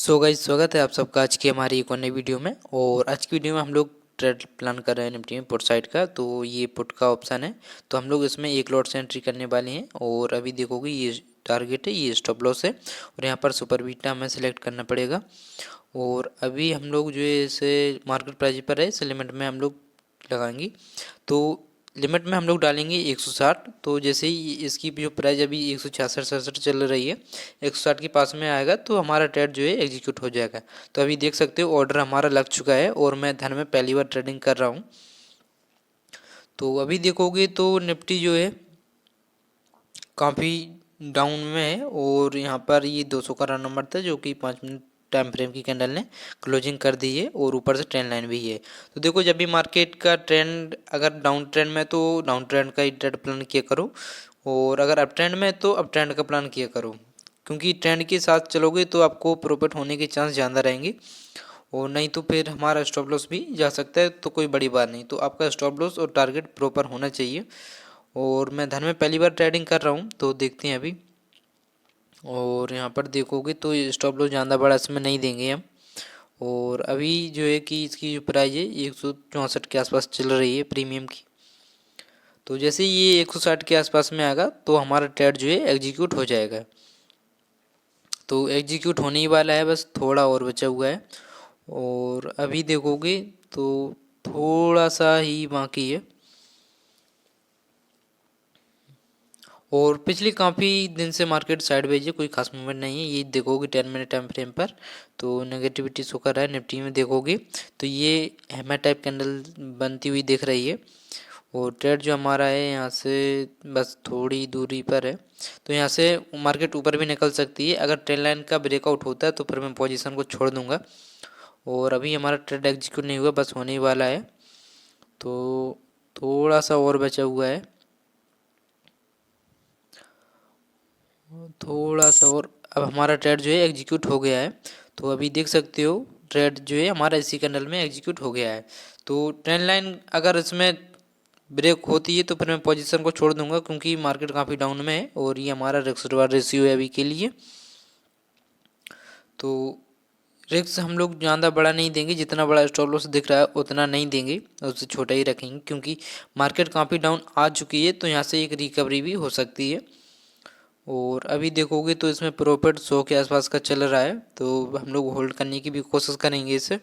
So guys, स्वागत है आप सबका आज की हमारी एक और नई वीडियो में। और आज की वीडियो में हम लोग ट्रेड प्लान कर रहे हैं निफ्टी में पुट साइड का। तो ये पुट का ऑप्शन है, तो हम लोग इसमें एक लॉट से एंट्री करने वाले हैं। और अभी देखोगे ये टारगेट है, ये स्टॉप लॉस है और यहाँ पर सुपर बीटा हमें सेलेक्ट करना पड़ेगा। और अभी हम लोग जो है इसे मार्केट प्राइस पर है, इस लिमिट में हम लोग लगाएंगे। तो लिमिट में हम लोग डालेंगे 160। तो जैसे ही इसकी जो प्राइस अभी 166-67 चल रही है, 160 के पास में आएगा तो हमारा ट्रेड जो है एग्जीक्यूट हो जाएगा। तो अभी देख सकते हो ऑर्डर हमारा लग चुका है और मैं धन में पहली बार ट्रेडिंग कर रहा हूँ। तो अभी देखोगे तो निफ्टी जो है काफ़ी डाउन में है और यहाँ पर ये 200 का रन नंबर था जो कि 5 मिनट टाइम फ्रेम की कैंडल ने क्लोजिंग कर दी है और ऊपर से ट्रेंड लाइन भी है। तो देखो जब भी मार्केट का ट्रेंड अगर डाउन ट्रेंड में तो डाउन ट्रेंड का ही ट्रेड प्लान किया करो, और अगर अप ट्रेंड में तो अप ट्रेंड का प्लान किया करो, क्योंकि ट्रेंड के साथ चलोगे तो आपको प्रॉफिट होने के चांस ज़्यादा रहेंगे। और नहीं तो फिर हमारा स्टॉप लॉस भी जा सकता है, तो कोई बड़ी बात नहीं। तो आपका स्टॉप लॉस और टारगेट प्रॉपर होना चाहिए। और मैं धन में पहली बार ट्रेडिंग कर रहा हूँ, तो देखते हैं अभी। और यहाँ पर देखोगे तो स्टॉप लॉस ज़्यादा बड़ा इसमें नहीं देंगे हम। और अभी जो है कि इसकी जो प्राइस है 164 के आसपास चल रही है प्रीमियम की। तो जैसे ये 160 के आसपास में आएगा तो हमारा ट्रेड जो है एग्जीक्यूट हो जाएगा। तो एग्जीक्यूट होने ही वाला है, बस थोड़ा और बचा हुआ है। और अभी देखोगे तो थोड़ा सा ही बाकी है। और पिछली काफ़ी दिन से मार्केट साइडवेज है, कोई खास मूवमेंट नहीं है। ये देखोगे 10 मिनट टाइम फ्रेम पर तो नेगेटिविटी शो कर रहा है। निफ्टी में देखोगे तो ये हैमर टाइप कैंडल बनती हुई दिख रही है। और ट्रेड जो हमारा है यहाँ से बस थोड़ी दूरी पर है, तो यहाँ से मार्केट ऊपर भी निकल सकती है। अगर ट्रेंड लाइन का ब्रेकआउट होता है तो फिर मैं पोजीशन को छोड़ दूंगा। और अभी हमारा ट्रेड एग्जीक्यूट नहीं हुआ, बस होने ही वाला है। तो थोड़ा सा और बचा हुआ है, थोड़ा सा और। अब हमारा ट्रेड जो है एग्जीक्यूट हो गया है। तो अभी देख सकते हो ट्रेड जो है हमारा इसी कैंडल में एग्जीक्यूट हो गया है। तो ट्रेंड लाइन अगर इसमें ब्रेक होती है तो फिर मैं पोजीशन को छोड़ दूंगा, क्योंकि मार्केट काफ़ी डाउन में है और ये हमारा रिस्क रिवार्ड रेशियो है अभी के लिए। तो रिस्क हम लोग ज़्यादा बड़ा नहीं देंगे, जितना बड़ा स्टॉप लॉस दिख रहा है उतना नहीं देंगे, उससे छोटा ही रखेंगे, क्योंकि मार्केट काफ़ी डाउन आ चुकी है। तो यहाँ से एक रिकवरी भी हो सकती है। और अभी देखोगे तो इसमें प्रॉफिट 100 के आसपास का चल रहा है, तो हम लोग होल्ड करने की भी कोशिश करेंगे इसे।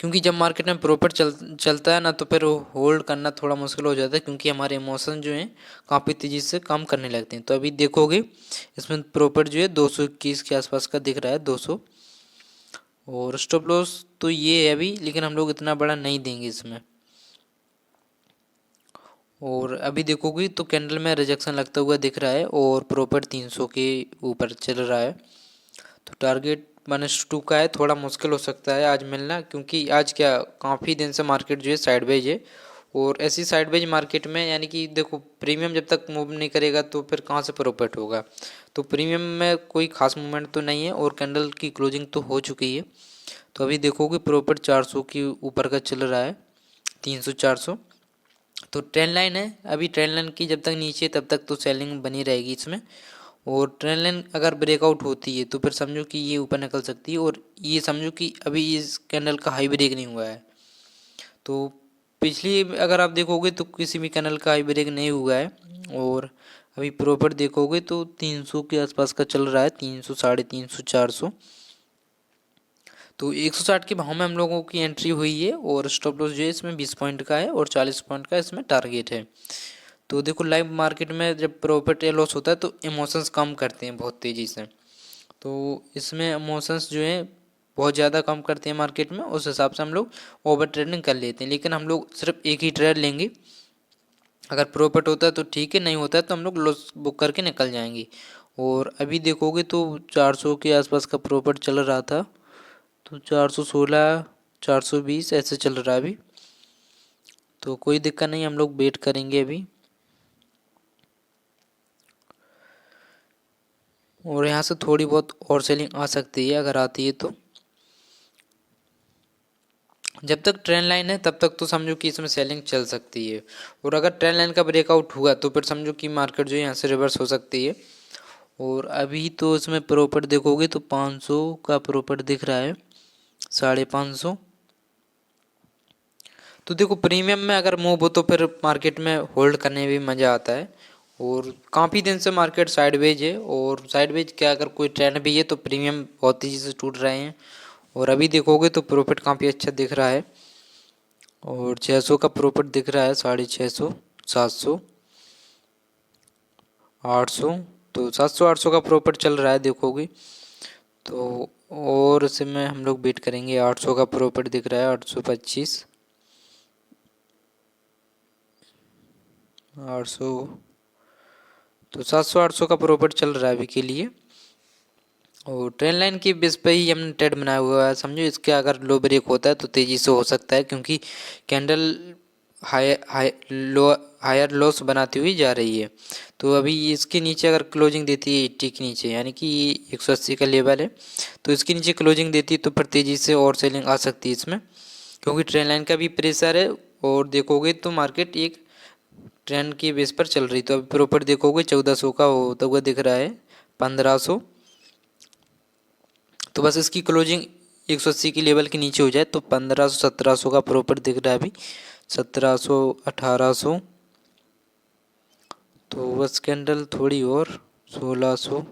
क्योंकि जब मार्केट में प्रॉफिट चलता है ना, तो फिर होल्ड करना थोड़ा मुश्किल हो जाता है, क्योंकि हमारे इमोशन जो हैं काफ़ी तेज़ी से काम करने लगते हैं। तो अभी देखोगे इसमें प्रॉफिट जो है 221 के आसपास का दिख रहा है, 200। और स्टॉप लॉस तो ये है अभी, लेकिन हम लोग इतना बड़ा नहीं देंगे इसमें। और अभी देखोगे तो कैंडल में रिजेक्शन लगता हुआ दिख रहा है और प्रॉफिट 300 के ऊपर चल रहा है। तो टारगेट -2 का है, थोड़ा मुश्किल हो सकता है आज मिलना, क्योंकि आज क्या काफ़ी दिन से मार्केट जो है साइडवेज है। और ऐसी साइडवेज मार्केट में यानी कि देखो प्रीमियम जब तक मूव नहीं करेगा तो फिर कहाँ से प्रॉफिट होगा। तो प्रीमियम में कोई खास मूवमेंट तो नहीं है और कैंडल की क्लोजिंग तो हो चुकी है। तो अभी देखोगे प्रॉफिट 400 के ऊपर का चल रहा है, 300-400। तो ट्रेंड लाइन है, अभी ट्रेंड लाइन की जब तक नीचे तब तक तो सेलिंग बनी रहेगी इसमें। और ट्रेंड लाइन अगर ब्रेकआउट होती है तो फिर समझो कि ये ऊपर निकल सकती है। और ये समझो कि अभी इस कैंडल का हाई ब्रेक नहीं हुआ है। तो पिछली अगर आप देखोगे तो किसी भी कैंडल का हाई ब्रेक नहीं हुआ है। और अभी प्रॉफिट देखोगे तो 300 के आसपास का चल रहा है, 300, 350, 400। तो 160 के भाव में हम लोगों की एंट्री हुई है। और स्टॉप लॉस जो है इसमें 20 पॉइंट का है और 40 पॉइंट का इसमें टारगेट है। तो देखो लाइव मार्केट में जब प्रॉफिट या लॉस होता है तो इमोशंस कम करते हैं बहुत तेज़ी से। तो इसमें इमोशंस जो है बहुत ज़्यादा कम करते हैं मार्केट में, उस हिसाब से हम लोग ओवर ट्रेडिंग कर लेते हैं। लेकिन हम लोग सिर्फ एक ही ट्रेड लेंगे, अगर प्रॉफिट होता है तो ठीक है, नहीं होता है तो हम लोग लॉस बुक करके निकल जाएंगे। और अभी देखोगे तो 400 के आसपास का प्रॉफिट चल रहा था, तो 416, 420 ऐसे चल रहा है अभी। तो कोई दिक्कत नहीं, हम लोग वेट करेंगे अभी। और यहाँ से थोड़ी बहुत और सेलिंग आ सकती है अगर आती है तो। जब तक ट्रेंड लाइन है तब तक तो समझो कि इसमें सेलिंग चल सकती है। और अगर ट्रेंड लाइन का ब्रेकआउट हुआ तो फिर समझो कि मार्केट जो है यहाँ से रिवर्स हो सकती है। और अभी तो इसमें प्रॉफिट देखोगे तो 500 का प्रॉफिट दिख रहा है, 550। तो देखो प्रीमियम में अगर मूव हो तो फिर मार्केट में होल्ड करने में भी मज़ा आता है। और काफ़ी दिन से मार्केट साइडवेज है, और साइडवेज क्या अगर कोई ट्रेंड भी है तो प्रीमियम बहुत तेज़ी से टूट रहे हैं। और अभी देखोगे तो प्रॉफिट काफ़ी अच्छा दिख रहा है, और 600 का प्रॉफिट दिख रहा है, 650, 700, 800। तो 700 800 का प्रॉफिट चल रहा है देखोगे तो। और इसमें हम लोग वेट करेंगे, 800 का प्रॉफिट दिख रहा है, 825, 800। तो 700 800 का प्रॉफिट चल रहा है अभी के लिए। और ट्रेन लाइन की बेस पे ही हमने ट्रेड बनाया हुआ है, समझो। इसके अगर लो ब्रेक होता है तो तेज़ी से हो सकता है, क्योंकि candle high high low higher lows बनाती हुई जा रही है। तो अभी इसके नीचे अगर क्लोजिंग देती है 80 के नीचे, यानी कि 180 का लेवल है, तो इसके नीचे क्लोजिंग देती है तो फिर तेज़ी से और सेलिंग आ सकती है इसमें, क्योंकि ट्रेन लाइन का भी प्रेशर है। और देखोगे तो मार्केट एक ट्रेंड की बेस पर चल रही। तो अभी प्रॉपर देखोगे 1400 का होता हुआ दिख रहा है, 1500। तो बस इसकी क्लोजिंग 180 की लेवल के नीचे हो जाए तो 1500 1700 का प्रॉपर दिख रहा है अभी, 1700 1800। तो बस कैंडल थोड़ी और, 1600।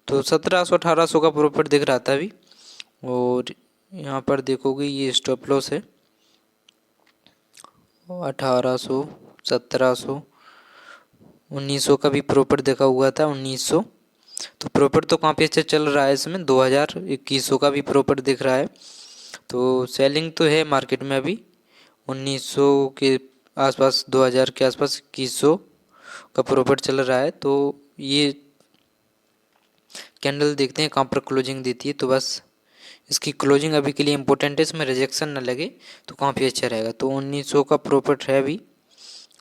तो 1700 1800 का प्रॉपर दिख रहा था अभी। और यहाँ पर देखोगे ये स्टॉप लॉस है, 1800, 1700, 1900 का भी प्रॉपर देखा हुआ था, 1900। तो प्रॉपर तो काफ़ी अच्छा चल रहा है इसमें, 2100 का भी प्रॉपर दिख रहा है। तो सेलिंग तो है मार्केट में अभी 1900 के आसपास, 2000 के आसपास 2100 का प्रॉफिट चल रहा है। तो ये कैंडल देखते हैं कहाँ पर क्लोजिंग देती है। तो बस इसकी क्लोजिंग अभी के लिए इम्पोर्टेंट है, इसमें रिजेक्शन ना लगे तो काफ़ी अच्छा रहेगा। तो 1900 का प्रॉफिट है अभी,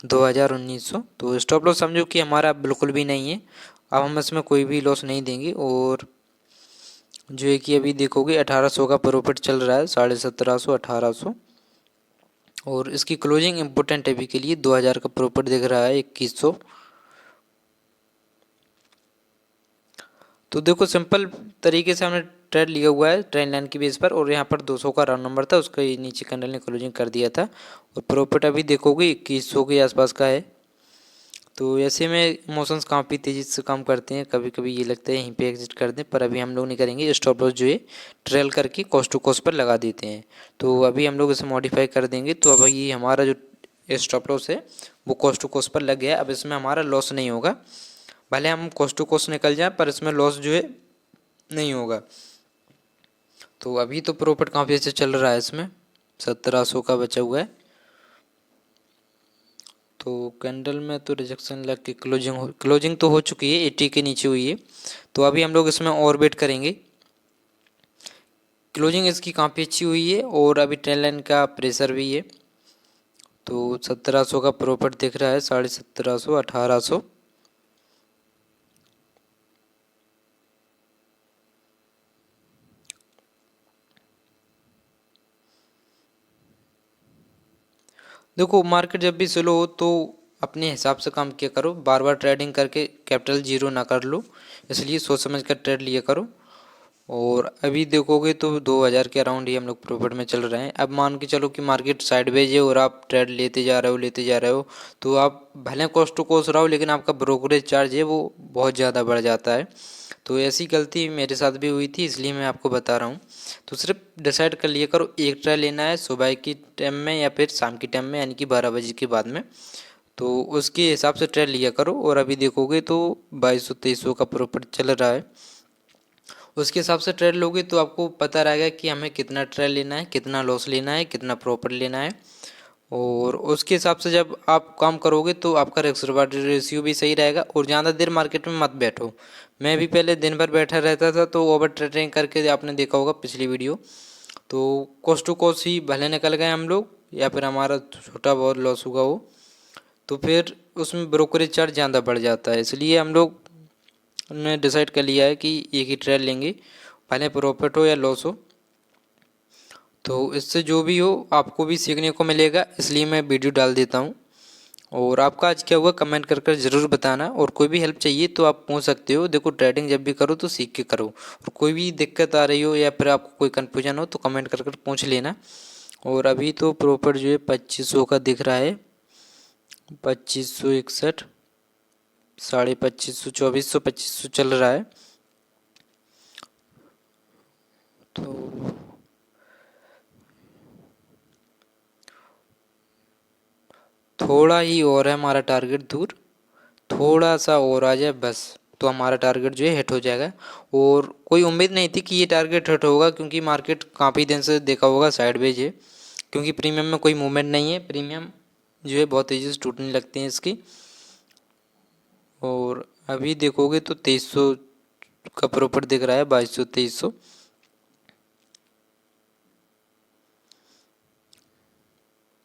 2000 1900। तो स्टॉप लॉस समझो कि हमारा बिल्कुल भी नहीं है, अब हम इसमें कोई भी लॉस नहीं देंगे। और जो है कि अभी देखोगे 1800 का प्रॉफिट चल रहा है, 1750 1800। और इसकी क्लोजिंग इम्पोर्टेंट है अभी के लिए, 2000 का प्रॉफिट दिख रहा है, 2100। तो देखो सिंपल तरीके से हमने ट्रेड लिया हुआ है ट्रेंड लाइन की बेस पर, और यहाँ पर 200 का राउंड नंबर था, उसका ये नीचे कैंडल ने क्लोजिंग कर दिया था। और प्रॉफिट अभी देखोगे 2100 के आसपास का है। तो ऐसे में इमोशंस काफ़ी तेज़ी से काम करते हैं, कभी कभी ये लगता है यहीं पे एग्जिट कर दें, पर अभी हम लोग नहीं करेंगे। स्टॉप लॉस जो है ट्रेल करके कॉस्ट टू कॉस्ट पर लगा देते हैं। तो अभी हम लोग इसे मॉडिफाई कर देंगे। तो अब ये हमारा जो स्टॉप लॉस है वो कॉस्ट टू कॉस्ट पर लग गया है, अब इसमें हमारा लॉस नहीं होगा। भले हम कॉस्ट टू कॉस्ट निकल जाए पर इसमें लॉस जो है नहीं होगा। तो अभी तो प्रॉफिट काफ़ी अच्छे चल रहा है इसमें, 1700 का बचा हुआ है। तो कैंडल में तो रिजेक्शन लग के क्लोजिंग तो हो चुकी है, 80 के नीचे हुई है। तो अभी हम लोग इसमें और वेट करेंगे। क्लोजिंग इसकी काफ़ी अच्छी हुई है, और अभी ट्रेंड लाइन का प्रेशर भी है। तो 1700 का प्रॉफिट दिख रहा है, 1750 1800। देखो मार्केट जब भी स्लो हो तो अपने हिसाब से काम किया करो, बार बार ट्रेडिंग करके कैपिटल जीरो ना कर लो, इसलिए सोच समझ कर ट्रेड लिया करो। और अभी देखोगे तो 2000 के अराउंड ही हम लोग प्रॉफिट में चल रहे हैं। अब मान के चलो कि मार्केट साइडवेज है और आप ट्रेड लेते जा रहे हो, तो आप भले कॉस्ट टू कॉस्ट रहो, लेकिन आपका ब्रोकरेज चार्ज है वो बहुत ज़्यादा बढ़ जाता है। तो ऐसी गलती मेरे साथ भी हुई थी, इसलिए मैं आपको बता रहा हूँ। तो सिर्फ डिसाइड कर लिया करो, एक ट्रेड लेना है सुबह की टाइम में या फिर शाम की टाइम में, यानी कि 12 बजे के बाद में। तो उसके हिसाब से ट्रेड लिया करो। और अभी देखोगे तो 2200 2300 का प्रॉफिट चल रहा है, उसके हिसाब से ट्रेड लोगे तो आपको पता रहेगा कि हमें कितना ट्रेड लेना है, कितना लॉस लेना है, कितना प्रॉफिट लेना है। और उसके हिसाब से जब आप काम करोगे तो आपका रिस्क रिवार्ड रेशियो भी सही रहेगा। और ज़्यादा देर मार्केट में मत बैठो। मैं भी पहले दिन भर बैठा रहता था, तो ओवर ट्रेडिंग करके आपने देखा होगा पिछली वीडियो। तो कॉस्ट टू कॉस्ट ही भले निकल गए हम लोग, या फिर हमारा छोटा बहुत लॉस हुआ हो, तो फिर उसमें ब्रोकरेज चार्ज ज़्यादा बढ़ जाता है। इसलिए हम लोग ने डिसाइड कर लिया है कि एक ही ट्रेड लेंगे, भले प्रॉफिट हो या लॉस हो। तो इससे जो भी हो आपको भी सीखने को मिलेगा, इसलिए मैं वीडियो डाल देता हूँ। और आपका आज क्या हुआ कमेंट कर कर ज़रूर बताना। और कोई भी हेल्प चाहिए तो आप पूछ सकते हो। देखो ट्रेडिंग जब भी करो तो सीख के करो, और कोई भी दिक्कत आ रही हो या फिर आपको कोई कन्फ्यूजन हो तो कमेंट कर कर पूछ लेना। और अभी तो प्रॉपर जो है 2500 का दिख रहा है, 2561, 2550, 2400, 2500 चल रहा है। तो थोड़ा ही और है हमारा टारगेट दूर, थोड़ा सा और आ जाए बस तो हमारा टारगेट जो है हिट हो जाएगा। और कोई उम्मीद नहीं थी कि ये टारगेट हिट होगा, क्योंकि मार्केट काफ़ी दिन से देखा होगा साइडवेज है, क्योंकि प्रीमियम में कोई मूवमेंट नहीं है। प्रीमियम जो है बहुत तेज़ी से टूटने लगती हैं इसकी। और अभी देखोगे तो 2300 का प्रॉपर दिख रहा है, 2200, 2300।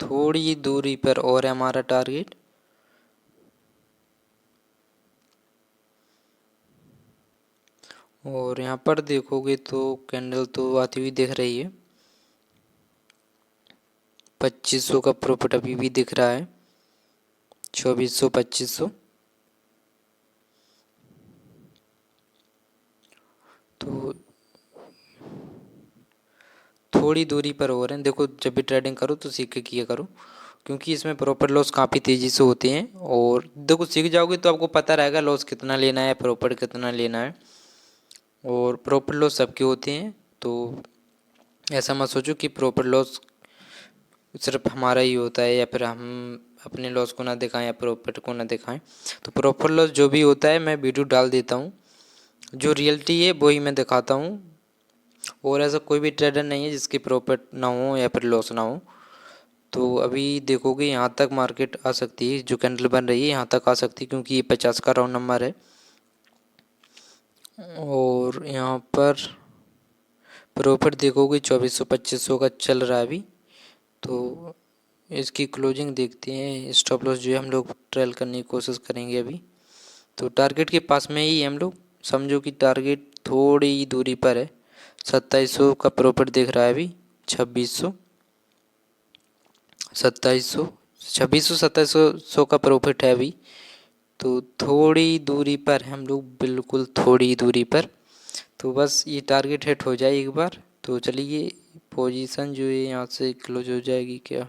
थोड़ी दूरी पर और है हमारा टारगेट। और यहाँ पर देखोगे तो कैंडल तो आती हुई दिख रही है, 2500 का प्रॉफिट अभी भी दिख रहा है, 2400, 2500। तो थोड़ी दूरी पर हो रहे हैं। देखो जब भी ट्रेडिंग करो तो सीख के किया करो, क्योंकि इसमें प्रॉफिट लॉस काफ़ी तेज़ी से होते हैं। और देखो सीख जाओगे तो आपको पता रहेगा लॉस कितना लेना है, प्रॉफिट कितना लेना है। और प्रॉफिट लॉस सबके होते हैं, तो ऐसा मत सोचो कि प्रॉफिट लॉस सिर्फ हमारा ही होता है, या फिर हम अपने लॉस को ना दिखाएं या प्रॉफिट को ना दिखाएं। तो प्रॉफिट लॉस जो भी होता है मैं वीडियो डाल देता हूँ, जो रियलिटी है वही मैं दिखाता हूँ। और ऐसा कोई भी ट्रेडर नहीं है जिसकी प्रॉफिट ना हो या फिर लॉस ना हो। तो अभी देखोगे यहाँ तक मार्केट आ सकती है, जो कैंडल बन रही है यहाँ तक आ सकती है, क्योंकि ये 50 का राउंड नंबर है। और यहाँ पर प्रॉफिट देखोगे 2400, 2500 का चल रहा है अभी। तो इसकी क्लोजिंग देखते हैं। स्टॉप लॉस जो है हम लोग ट्रेल करने की कोशिश करेंगे अभी। तो टारगेट के पास में ही हम लोग, समझो कि टारगेट थोड़ी ही दूरी पर है। 2700 का प्रॉफिट दिख रहा है अभी, 2600, 2700, 2600, 2700 का प्रॉफिट है अभी। तो थोड़ी दूरी पर है हम लोग, बिल्कुल थोड़ी दूरी पर। तो बस ये टारगेट हिट हो जाए एक बार तो चलिए पोजीशन जो है यहाँ से क्लोज हो जाएगी क्या।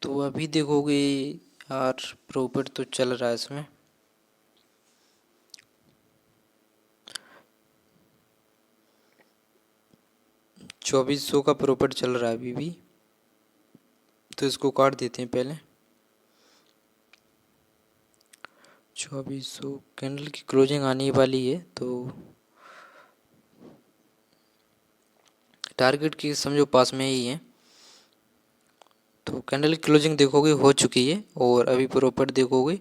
तो अभी देखोगे यार प्रॉफिट तो चल रहा है इसमें, 2400 का प्रॉफिट चल रहा है अभी भी। तो इसको काट देते हैं पहले। 2400 कैंडल की क्लोजिंग आने वाली है, तो टारगेट की समझो पास में ही है। तो कैंडल की क्लोजिंग देखोगे हो चुकी है, और अभी प्रॉफिट देखोगे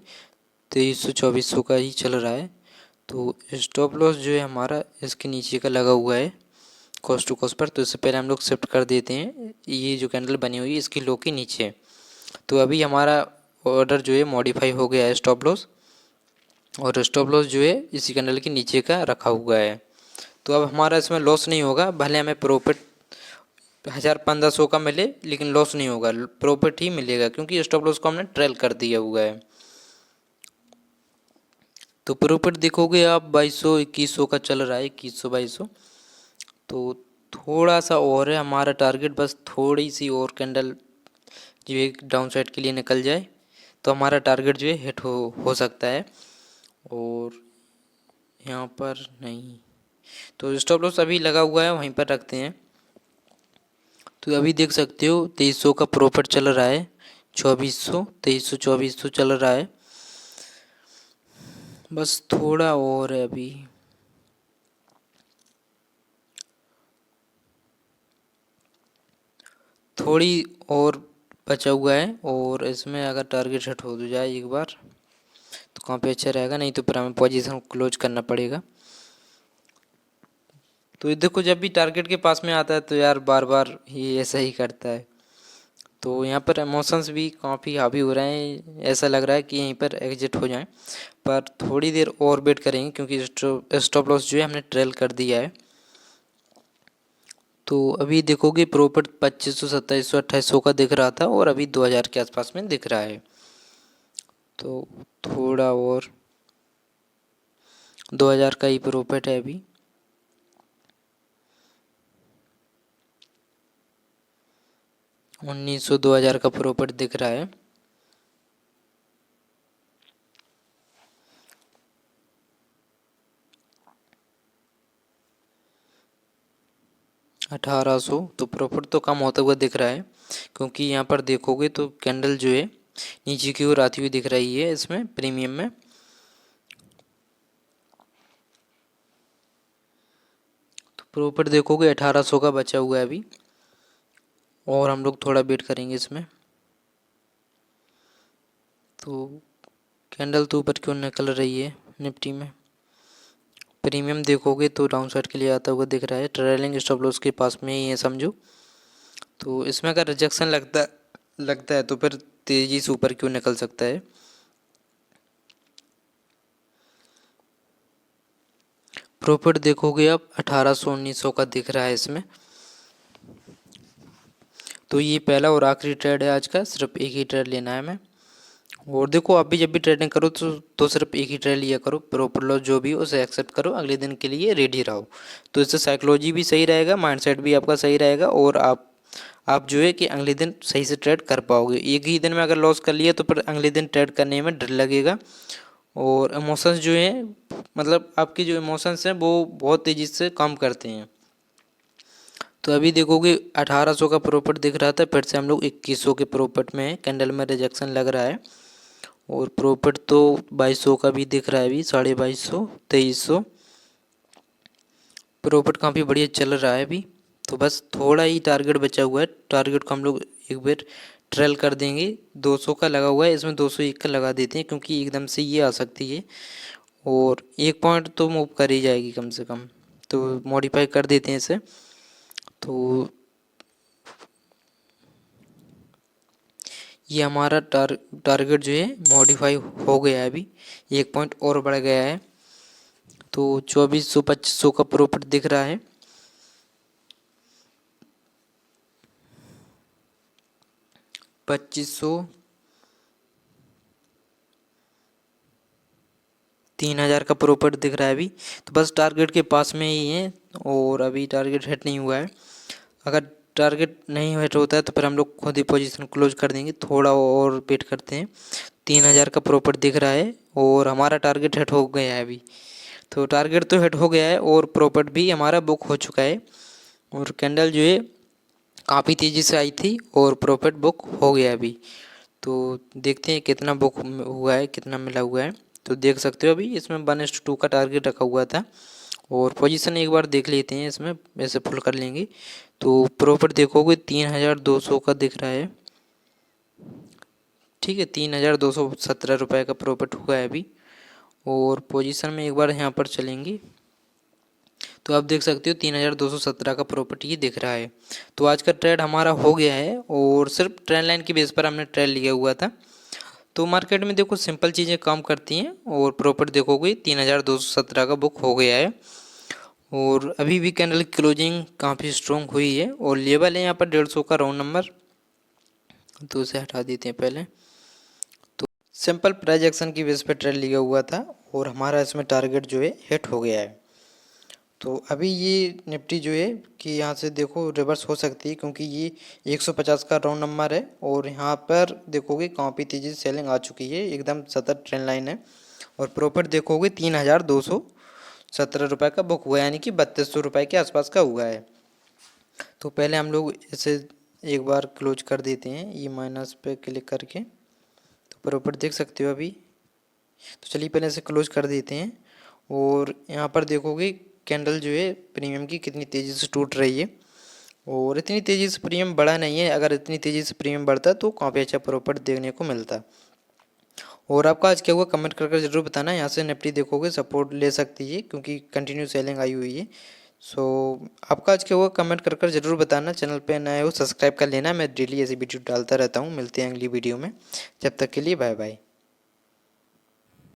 2300, 2400 का ही चल रहा है। तो स्टॉप लॉस जो है हमारा इसके नीचे का लगा हुआ है कॉस्ट टू कॉस्ट पर। तो इससे पहले हम लोग शिफ्ट कर देते हैं, ये जो कैंडल बनी हुई है इसकी लो के नीचे। तो अभी हमारा ऑर्डर जो है मॉडिफाई हो गया है स्टॉप लॉस, और स्टॉप लॉस जो है इसी कैंडल के नीचे का रखा हुआ है। तो अब हमारा इसमें लॉस नहीं होगा, भले हमें प्रॉफिट 1000-1500 का मिले लेकिन लॉस नहीं होगा, प्रॉफिट ही मिलेगा, क्योंकि स्टॉप लॉस को हमने ट्रेल कर दिया हुआ है। तो प्रॉफिट देखोगे आप 2200, 2100 का चल रहा है, 2100, 2200। तो थोड़ा सा और है हमारा टारगेट, बस थोड़ी सी और कैंडल जो एक डाउन साइड के लिए निकल जाए तो हमारा टारगेट जो है हिट हो सकता है। और यहाँ पर नहीं, तो स्टॉप लॉस अभी लगा हुआ है वहीं पर रखते हैं। तो अभी देख सकते हो 2300 का प्रॉफिट चल रहा है, 2400, 2300, 2400 चल रहा है। बस थोड़ा और है अभी, थोड़ी और बचा हुआ है। और इसमें अगर टारगेट हिट हो जाए एक बार तो काफ़ी अच्छा रहेगा, नहीं तो फिर हमें पोजीशन क्लोज करना पड़ेगा। तो ये देखो जब भी टारगेट के पास में आता है तो यार बार बार ये ऐसा ही करता है। तो यहाँ पर इमोशंस भी काफ़ी हावी हो रहे हैं, ऐसा लग रहा है कि यहीं पर एग्जिट हो जाए, पर थोड़ी देर और वेट करेंगे, क्योंकि स्टॉप लॉस जो है हमने ट्रेल कर दिया है। तो अभी देखोगे प्रॉफिट 2500, 2700, 2800 का दिख रहा था और अभी 2000 के आसपास में दिख रहा है। तो थोड़ा और 2000 का ही प्रॉफिट है अभी। उन्नीस सौ 2000 का प्रॉफिट दिख रहा है। अठारह सौ, तो प्रॉफिट तो कम होता हुआ दिख रहा है, क्योंकि यहाँ पर देखोगे तो कैंडल जो है नीचे की ओर आती हुई दिख रही है इसमें प्रीमियम में। तो प्रॉफिट देखोगे 1800 का बचा हुआ है अभी, और हम लोग थोड़ा वेट करेंगे इसमें। तो कैंडल तो ऊपर क्यों निकल रही है निफ्टी में। प्रीमियम देखोगे तो डाउन साइड के लिए आता हुआ दिख रहा है, ट्रेलिंग स्टॉप लॉस के पास में ही है समझो। तो इसमें अगर रिजेक्शन लगता है तो फिर तेजी से ऊपर क्यों निकल सकता है। प्रॉफिट देखोगे अब 1800, 1900 का दिख रहा है इसमें। तो ये पहला और आखिरी ट्रेड है आज का, सिर्फ एक ही ट्रेड लेना है मैं। और देखो आप भी जब भी ट्रेडिंग करो तो सिर्फ एक ही ट्रेड लिया करो, प्रॉफिट लॉस जो भी हो उसे एक्सेप्ट करो, अगले दिन के लिए रेडी रहो। तो इससे साइकोलॉजी भी सही रहेगा, माइंडसेट भी आपका सही रहेगा, और आप जो है कि अगले दिन सही से ट्रेड कर पाओगे। एक ही दिन में अगर लॉस कर लिया तो फिर अगले दिन ट्रेड करने में डर लगेगा, और इमोशंस जो हैं, मतलब आपके जो इमोशंस हैं वो बहुत तेज़ी से काम करते हैं। तो अभी देखोगे 1800 का प्रॉफिट दिख रहा था, फिर से हम लोग 2100 के प्रॉफिट में है, कैंडल में रिजेक्शन लग रहा है। और प्रॉफिट तो 2200 का भी दिख रहा है अभी, 2250, 2300। प्रॉफिट काफ़ी बढ़िया चल रहा है अभी। तो बस थोड़ा ही टारगेट बचा हुआ है, टारगेट को हम लोग एक बार ट्रेल कर देंगे। 200 का लगा हुआ है, इसमें 201 का लगा देते हैं, क्योंकि एकदम से ये आ सकती है और एक पॉइंट तो मूव कर ही जाएगी कम से कम। तो मॉडिफाई कर देते हैं इसे। तो ये हमारा टारगेट जो है मॉडिफाई हो गया है अभी, एक पॉइंट और बढ़ गया है। तो 2400, 2500 का प्रॉफिट दिख रहा है। 2500, 3000 का प्रॉफिट दिख रहा है अभी। तो बस टारगेट के पास में ही है, और अभी टारगेट हिट नहीं हुआ है। अगर टारगेट नहीं हिट होता है तो फिर हम लोग खुद ही पोजीशन क्लोज कर देंगे। थोड़ा और वेट करते हैं। 3000 का प्रॉफिट दिख रहा है और हमारा टारगेट हिट हो गया है अभी। तो टारगेट तो हिट हो गया है और प्रॉफिट भी हमारा बुक हो चुका है, और कैंडल जो है काफ़ी तेज़ी से आई थी और प्रॉफिट बुक हो गया है अभी। तो देखते हैं कितना बुक हुआ है, कितना मिला हुआ है। तो देख सकते हो अभी इसमें 1:2 का टारगेट रखा हुआ था, और पोजीशन एक बार देख लेते हैं, इसमें वैसे फुल कर लेंगे। तो प्रॉफिट देखोगे 3200 का दिख रहा है। ठीक है, 3217 रुपये का प्रॉफिट हुआ है अभी। और पोजीशन में एक बार यहाँ पर चलेंगे तो आप देख सकते हो 3217 का प्रॉफिट ये दिख रहा है। तो आज का ट्रेड हमारा हो गया है, और सिर्फ ट्रेंड लाइन की बेस पर हमने ट्रेड लिया हुआ था। तो मार्केट में देखो सिंपल चीज़ें काम करती हैं, और प्रॉफिट देखोगे 3217 का बुक हो गया है। और अभी भी कैंडल की क्लोजिंग काफ़ी स्ट्रॉन्ग हुई है, और लेवल है यहाँ पर 150 का राउंड नंबर, तो उसे हटा देते हैं पहले। तो सिंपल प्राइस एक्शन की बेस पर ट्रेड लिया हुआ था, और हमारा इसमें टारगेट जो है हिट हो गया है। तो अभी ये निफ्टी जो है कि यहाँ से देखो रिवर्स हो सकती है, क्योंकि ये 150 का राउंड नंबर है, और यहाँ पर देखोगे काफ़ी तेज़ी से सेलिंग आ चुकी है, एकदम सतत ट्रेंड लाइन है। और प्रॉफिट देखोगे 3217 रुपये का बुक हुआ है, यानी कि 3200 रुपये के आसपास का हुआ है। तो पहले हम लोग इसे एक बार क्लोज कर देते हैं, ये माइनस पे क्लिक करके। तो प्रॉफिट देख सकते हो अभी। तो चलिए पहले इसे क्लोज कर देते हैं। और यहाँ पर देखोगे कैंडल जो है प्रीमियम की कितनी तेज़ी से टूट रही है, और इतनी तेज़ी से प्रीमियम बढ़ा नहीं है। अगर इतनी तेज़ी से प्रीमियम बढ़ता तो काफ़ी अच्छा प्रॉफिट देखने को मिलता। और आपका आज क्या हुआ कमेंट करके ज़रूर बताना। यहाँ से निफ्टी देखोगे सपोर्ट ले सकती है, क्योंकि कंटिन्यू सेलिंग आई हुई है। सो आपका आज क्या हुआ कमेंट कर ज़रूर बताना। चैनल पे नए हो सब्सक्राइब कर लेना, मैं डेली ऐसी वीडियो डालता रहता हूँ। मिलते हैं अगली वीडियो में, जब तक के लिए बाय बाय।